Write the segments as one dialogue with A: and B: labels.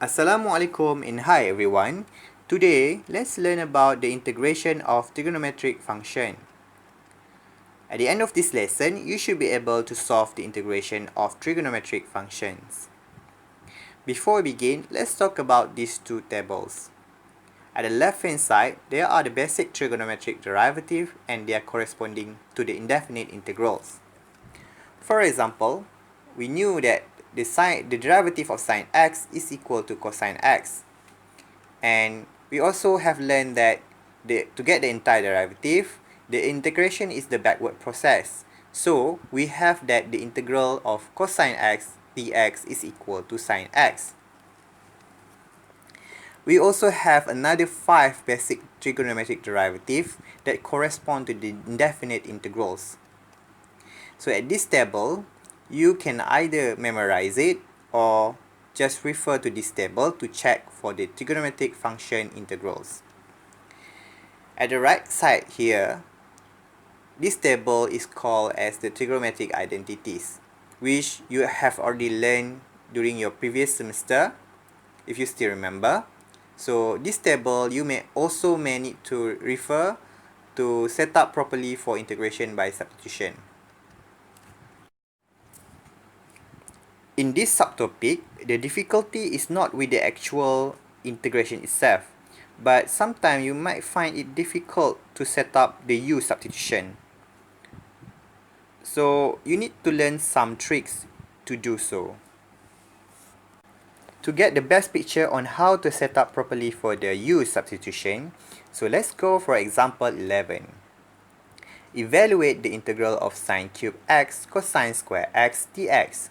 A: Assalamualaikum and hi everyone. Today, let's learn about the integration of trigonometric function. At the end of this lesson, you should be able to solve the integration of trigonometric functions. Before we begin, let's talk about these two tables. At the left-hand side, there are the basic trigonometric derivative and they are corresponding to the indefinite integrals. For example, we knew that the derivative of sine x is equal to cosine x. And we also have learned that to get the entire derivative, the integration is the backward process. So we have that the integral of cosine x dx is equal to sine x. We also have another 5 basic trigonometric derivatives that correspond to the indefinite integrals. So at this table, you can either memorize it or just refer to this table to check for the trigonometric function integrals. At the right side here, this table is called as the trigonometric identities, which you have already learned during your previous semester, if you still remember. So this table you may need to refer to set up properly for integration by substitution. In this subtopic, the difficulty is not with the actual integration itself, but sometimes you might find it difficult to set up the U substitution. So you need to learn some tricks to do so. To get the best picture on how to set up properly for the U substitution, so let's go for example 11. Evaluate the integral of sine cube x cosine square x dx.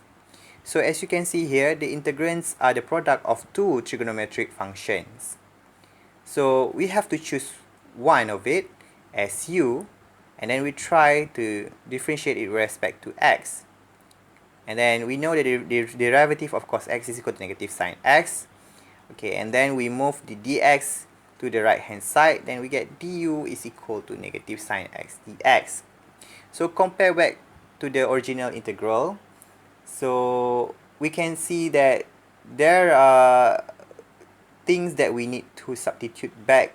A: So as you can see here, the integrands are the product of two trigonometric functions. So we have to choose one of it as u, and then we try to differentiate it with respect to x. And then we know that the derivative of cos x is equal to negative sine x. Okay, and then we move the dx to the right hand side, then we get du is equal to negative sine x dx. So compare back to the original integral. So we can see that there are things that we need to substitute back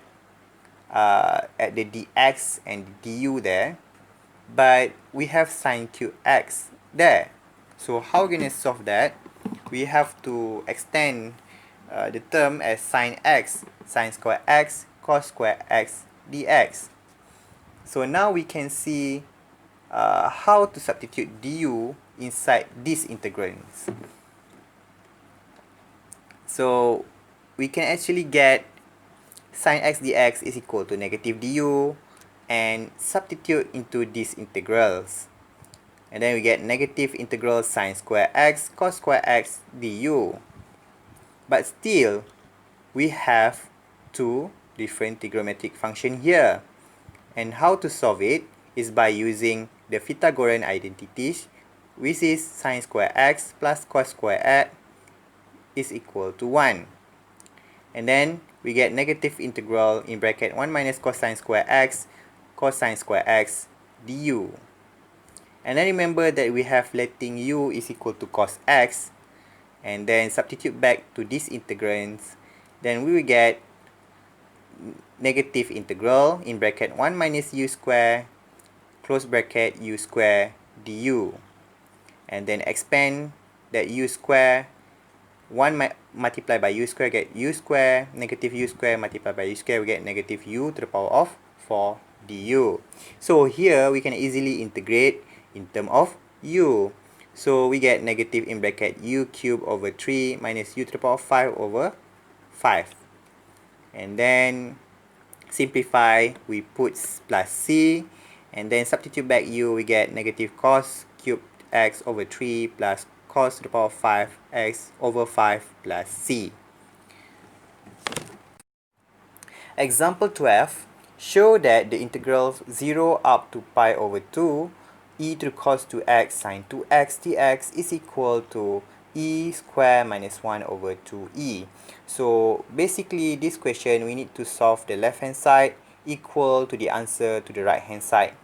A: at the dx and the du there, but we have sine cube x there. So how we're going to solve that? We have to extend the term as sine x, sine square x, cos square x dx. So now we can see how to substitute du inside these integrants. So we can actually get sine x dx is equal to negative du and substitute into these integrals. And then we get negative integral sine square x cos square x du. But still, we have two different trigonometric functions here. And how to solve it is by using the Pythagorean identities, which is sine square x plus cos square x is equal to 1. And then we get negative integral in bracket 1 minus cosine square x cosine square x du. And then remember that we have letting u is equal to cos x, and then substitute back to these integrants, then we will get negative integral in bracket 1 minus u square close bracket u square du. And then expand that u square, 1 multiplied by u square get u square, negative u square multiplied by u square, we get negative u to the power of 4 du. So here we can easily integrate in terms of u. So we get negative in bracket u cube over 3 minus u to the power of 5 over 5. And then simplify, we put plus c, and then substitute back u, we get negative cos cube x over 3 plus cos to the power of 5 x over 5 plus c. Example 12, show that the integral 0 up to pi over 2 e to the cos 2x sine 2x dx is equal to e square minus 1 over 2e. So basically this question we need to solve the left hand side equal to the answer to the right hand side.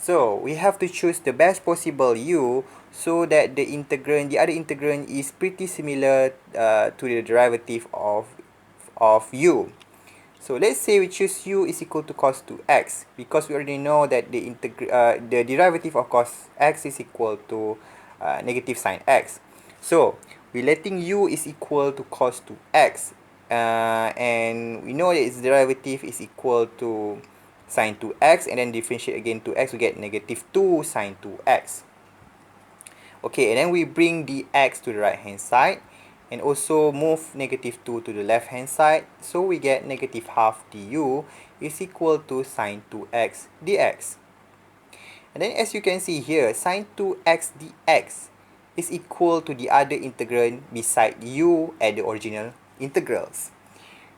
A: So we have to choose the best possible u so that the other integrand is pretty similar to the derivative of u. So let's say we choose u is equal to cos 2x, because we already know that the derivative of cos x is equal to negative sine x. So we're letting u is equal to cos 2x, and we know that its derivative is equal to sine 2x, and then differentiate again 2x, we get negative 2 sine 2x. Okay, and then we bring dx to the right hand side, and also move negative 2 to the left hand side, so we get negative half du is equal to sine 2x dx. And then as you can see here, sine 2x dx is equal to the other integrand beside u at the original integrals.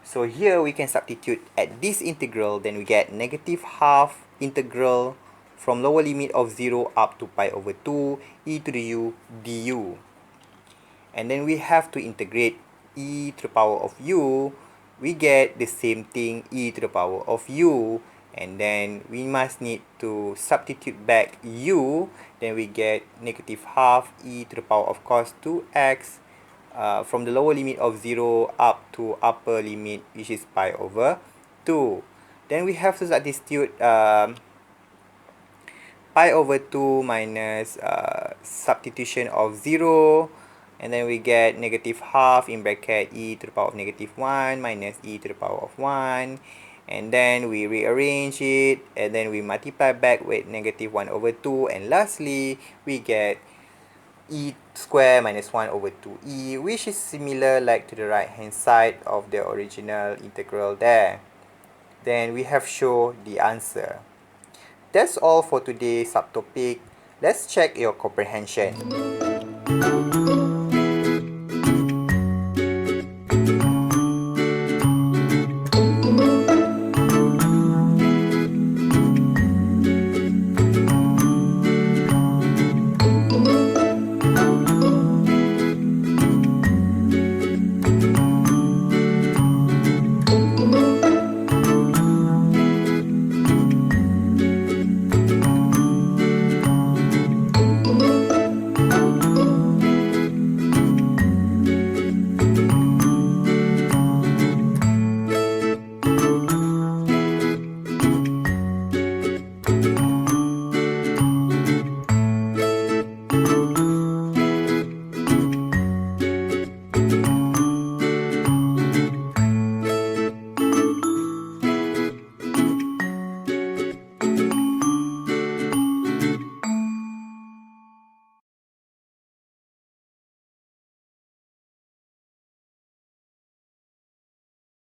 A: So here we can substitute at this integral, then we get negative half integral from lower limit of 0 up to pi over 2 e to the u du. And then we have to integrate e to the power of u. We get the same thing, e to the power of u. And then we must need to substitute back u. Then we get negative half e to the power of cos 2x from the lower limit of 0 up to upper limit, which is pi over 2. Then we have to substitute pi over 2 minus substitution of 0, and then we get negative half in bracket e to the power of negative 1 minus e to the power of 1, and then we rearrange it, and then we multiply back with negative 1 over 2, and lastly we get e square minus 1 over 2e, which is similar like to the right hand side of the original integral there. Then we have shown the answer. That's all for today's subtopic. Let's check your comprehension.